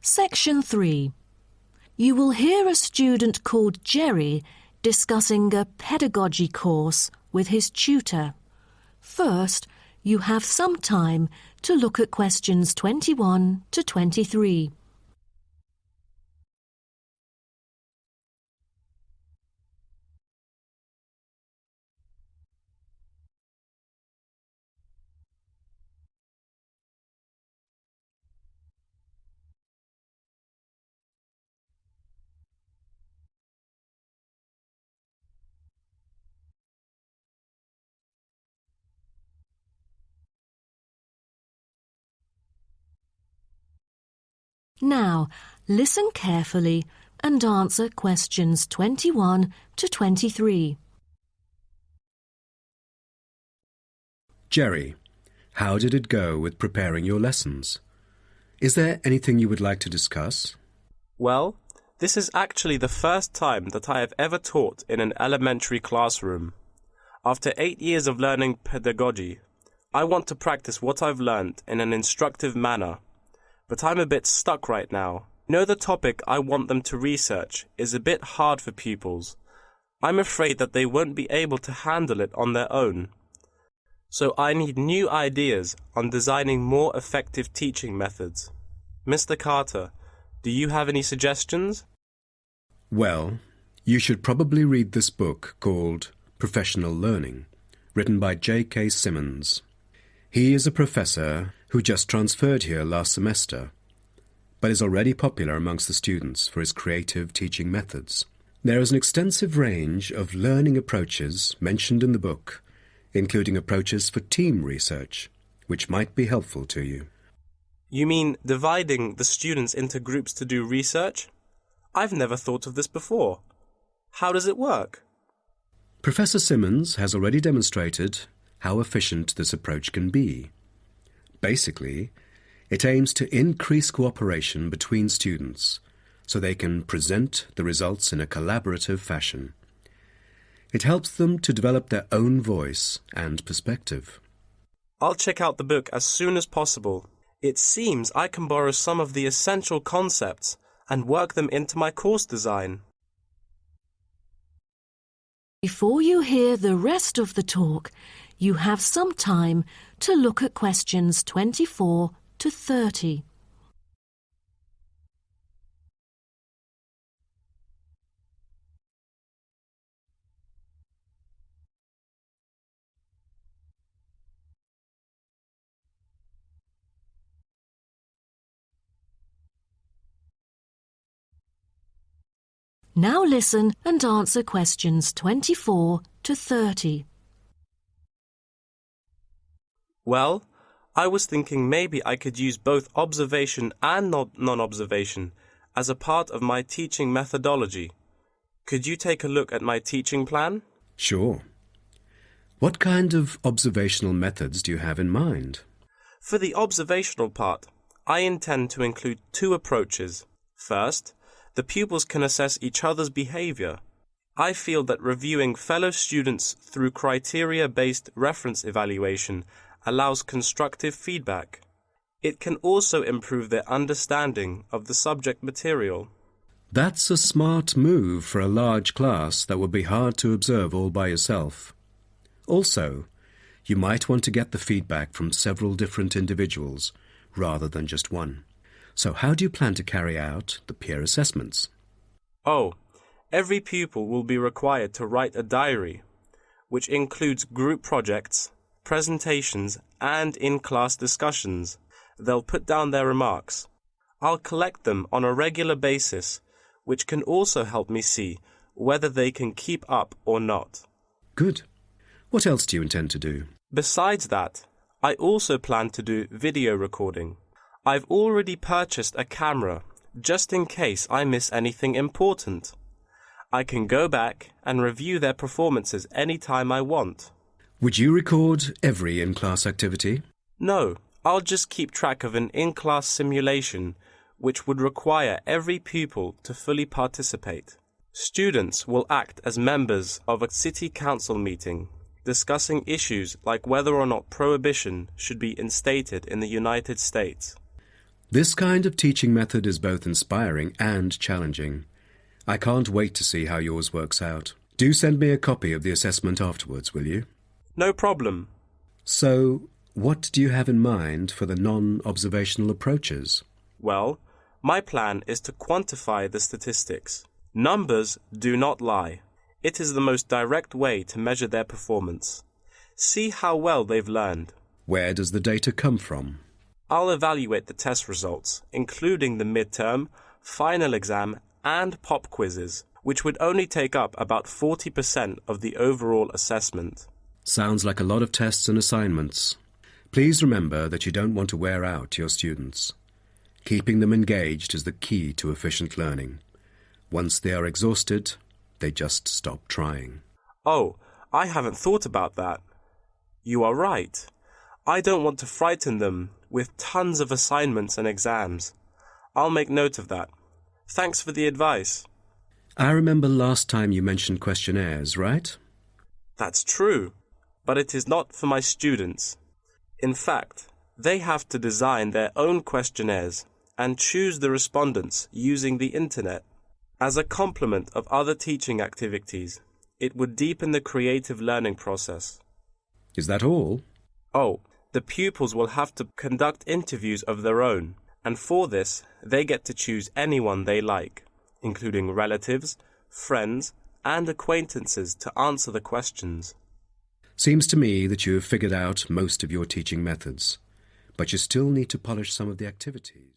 Section 3. You will hear a student called Jerry discussing a pedagogy course with his tutor. First, you have some time to look at questions 21 to 23. Now, listen carefully and answer questions 21 to 23. Jerry, how did it go with preparing your lessons? Is there anything you would like to discuss? Well, this is actually the first time that I have ever taught in an elementary classroom. After 8 years of learning pedagogy, I want to practice what I've learned in an instructive manner. But I'm a bit stuck right now. The topic I want them to research is a bit hard for pupils. I'm afraid that they won't be able to handle it on their own. So I need new ideas on designing more effective teaching methods. Mr. Carter, do you have any suggestions? Well, you should probably read this book called Professional Learning, written by J.K. Simmons. He is a professor who just transferred here last semester, but is already popular amongst the students for his creative teaching methods. There is an extensive range of learning approaches mentioned in the book, including approaches for team research, which might be helpful to you. You mean dividing the students into groups to do research? I've never thought of this before. How does it work? Professor Simmons has already demonstrated how efficient this approach can be. Basically, it aims to increase cooperation between students so they can present the results in a collaborative fashion. It helps them to develop their own voice and perspective. I'll check out the book as soon as possible. It seems I can borrow some of the essential concepts and work them into my course design. Before you hear the rest of the talk, you have some time to look at questions 24 to 30. Now listen and answer questions 24 to 30. Well, I was thinking maybe I could use both observation and non-observation as a part of my teaching methodology. Could you take a look at my teaching plan? Sure. What kind of observational methods do you have in mind? For the observational part, I intend to include 2 approaches. First, the pupils can assess each other's behavior. I feel that reviewing fellow students through criteria-based reference evaluation allows constructive feedback. It can also improve their understanding of the subject material. That's a smart move for a large class that would be hard to observe all by yourself. Also, you might want to get the feedback from several different individuals rather than just one. So how do you plan to carry out the peer assessments? Oh, every pupil will be required to write a diary, which includes group projects, presentations, and in-class discussions. They'll put down their remarks. I'll collect them on a regular basis, which can also help me see whether they can keep up or not. Good. What else do you intend to do? Besides that, I also plan to do video recording. I've already purchased a camera, just in case I miss anything important. I can go back and review their performances anytime I want. Would you record every in-class activity? No, I'll just keep track of an in-class simulation, which would require every pupil to fully participate. Students will act as members of a city council meeting, discussing issues like whether or not prohibition should be instated in the United States. This kind of teaching method is both inspiring and challenging. I can't wait to see how yours works out. Do send me a copy of the assessment afterwards, will you? No problem. So, what do you have in mind for the non-observational approaches? Well, my plan is to quantify the statistics. Numbers do not lie. It is the most direct way to measure their performance. See how well they've learned. Where does the data come from? I'll evaluate the test results, including the midterm, final exam, and pop quizzes, which would only take up about 40% of the overall assessment. Sounds like a lot of tests and assignments. Please remember that you don't want to wear out your students. Keeping them engaged is the key to efficient learning. Once they are exhausted, they just stop trying. Oh, I haven't thought about that. You are right. I don't want to frighten them with tons of assignments and exams. I'll make note of that. Thanks for the advice. I remember last time you mentioned questionnaires, right? That's true, but it is not for my students. In fact, they have to design their own questionnaires and choose the respondents using the internet. As a complement of other teaching activities, it would deepen the creative learning process. Is that all? Oh, the pupils will have to conduct interviews of their own, and for this, they get to choose anyone they like, including relatives, friends, and acquaintances to answer the questions. Seems to me that you have figured out most of your teaching methods, but you still need to polish some of the activities.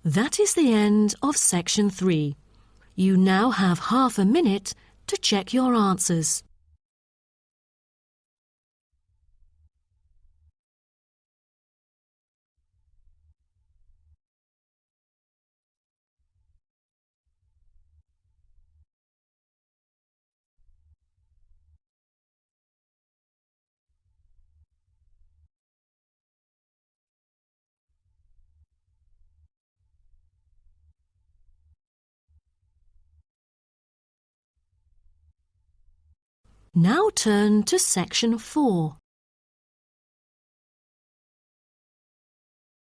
That is the end of Section 3. You now have half a minute to check your answers. Now turn to Section 4.